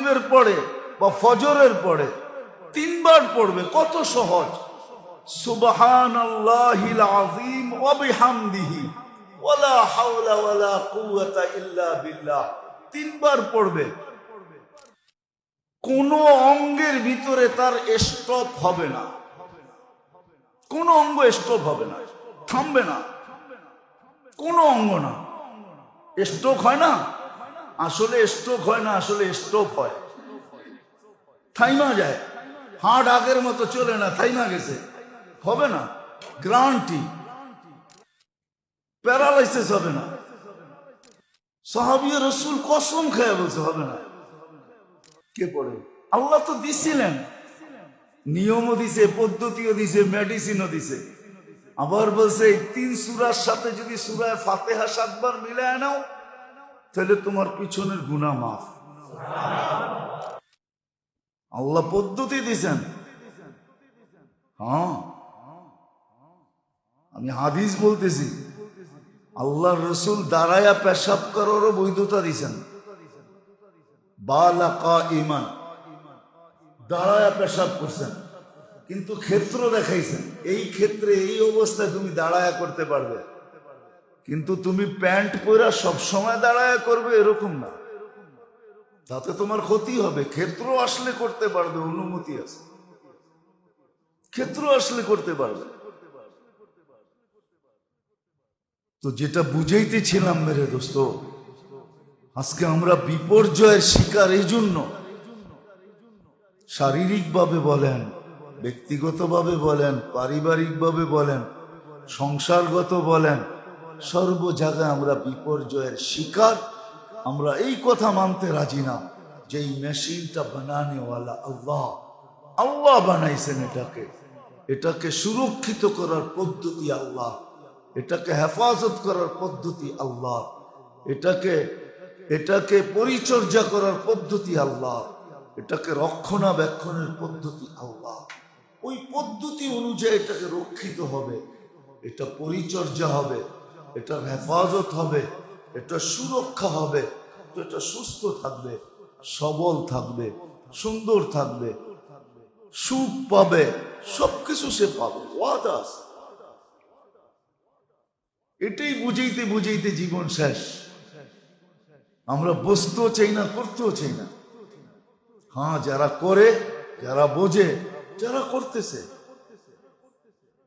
মাগরিবের পরে বা ফজরের পরে 3 বার পড়বে, কত সহজ। সুবহানাল্লাহিল আযীম ওয়া বিহামদিহি ওয়ালা হাওলা ওয়ালা কুওয়াতা ইল্লা বিল্লাহ 3 বার পড়বে। কোন অঙ্গের ভিতরে তার স্টপ হবে না, কোন অঙ্গ স্টপ হবে না, থামবে না, কোন অঙ্গ না। স্ট্রোক হয় না, আসলে স্ট্রোক হয় না, আসলে স্টপ হয়, থাইমা যায়। হার্ট আগের মতো চলে না, থাইমা গেছে, হবে না, গ্যারান্টি। প্যারালাইসিস হবে না। সাহাবী রাসূল কসম খেয়ে বলছে হবে না। কে পড়ে? আল্লাহ তো দিছিলেন, নিয়মও দিছে, পদ্ধতিও দিছে, মেডিসিনও দিছে। আবার বলছে এই 3 সূরার সাথে যদি সূরা ফাতিহা 7 বার মিলায় নাও তাহলে তোমার পিছনের গুনাহ মাফ। আল্লাহ পদ্ধতি দিছেন। হ্যাঁ, আমি হাদিস বলতেছি। আল্লাহর রাসূল দাঁড়ায়া পেশাব করারও বৈধতা দিছেন। বালা কাইমান, দাঁড়ায়া পেশাব করছেন, কিন্তু ক্ষেত্র দেখাইছেন। এই ক্ষেত্রে এই অবস্থায় তুমি দাঁড়ায়া করতে পারবে, কিন্তু তুমি প্যান্ট পরা সবসময় দাঁড়ায়া করবে এরকম না, তাতে তোমার ক্ষতি হবে। ক্ষেত্র আসলে করতে পারবে, অনুমতি আছে, ক্ষেত্র আসলে করতে পারবে। তো যেটা বুঝাইতেছিলাম মেরে দোস্ত, আজকে আমরা বিপর্যয়ের শিকার এই জন্য, শারীরিকভাবে বলেন, ব্যক্তিগতভাবে বলেন, পারিবারিকভাবে বলেন, সংসারগত বলেন, সর্ব জায়গায় আমরা বিপর্যয়ের শিকার। আমরা এই কথা মানতে রাজি না যে এই মেশিনটা বানানেওয়ালা আল্লাহ, আল্লাহ বানাইছেন। এটাকে সুরক্ষিত করার পদ্ধতি আল্লাহ, এটাকে হেফাজত করার পদ্ধতি আল্লাহ, এটাকে পরিচর্যা করার পদ্ধতি আল্লাহ, এটাকে রক্ষণাবেক্ষণের পদ্ধতি আল্লাহ। ওই পদ্ধতি অনুযায়ী এটাকে রক্ষিত হবে, এটা পরিচর্যা হবে, এটার হেফাজত হবে, এটা সুরক্ষা হবে, তো এটা সুস্থ থাকবে, সবল থাকবে, সুন্দর থাকবে, সুখ পাবে, সবকিছু সে পাবে, ওয়াদা আছে। এটাই বুঝাইতে বুঝাইতে জীবন শেষ। আমরা বসতেও চাই না, করতেও চাই না। হ্যাঁ, যারা করে, যারা বোঝে, যারা করতেছে,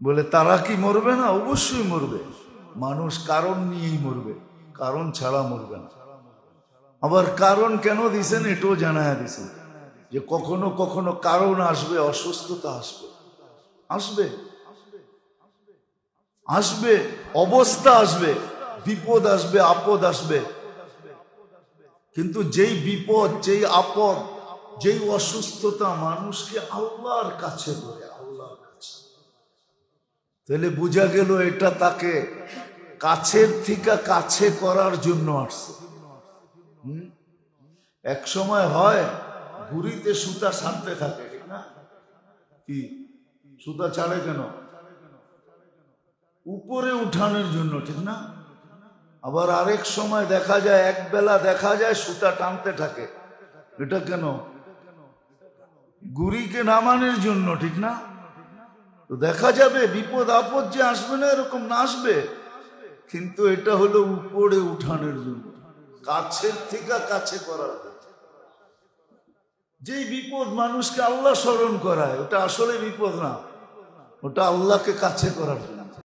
বলে তারা কি মরবে না? অবশ্যই মরবে। মানুষ কারণ নিয়েই মরবে, কারণ ছাড়া মরবে না। আবার কারণ কেন দিছেন এটাও জানায়া দিছেন, যে কখনো কখনো কারণ আসবে, অসুস্থতা আসবে, আসবে আসবে, অবস্থা আসবে, বিপদ আসবে, আপদ আসবে। কিন্তু যেই বিপদ, যেই আপদ, যেই অসুস্থতা মানুষকে আল্লাহর কাছে করে, আল্লাহর কাছে, তাহলে বোঝা গেল এটা তাকে কাছের থেকে কাছে করার জন্য আসছে। এক সময় হয় ঘুড়িতে সুতা ছাড়তে থাকে, ঠিক না? কি সুতা ছাড়ে কেন? উপরে উঠানোর জন্য, ঠিক না? আবার আরেক সময় দেখা যায়, এক বেলা দেখা যায় সুতা টানতে থাকে, এটা কেন? গুড়িকে নামানোর জন্য, ঠিক না? তো দেখা যাবে বিপদ আপদ যে আসবে না এরকম না, আসবে, কিন্তু এটা হলো উপরে উঠানোর জন্য, কাছের থেকে কাছে করার জন্য। যেই বিপদ মানুষকে আল্লাহ স্মরণ করায়, ওটা আসলে বিপদ না, ওটা আল্লাহকে কাছে করার জন্য।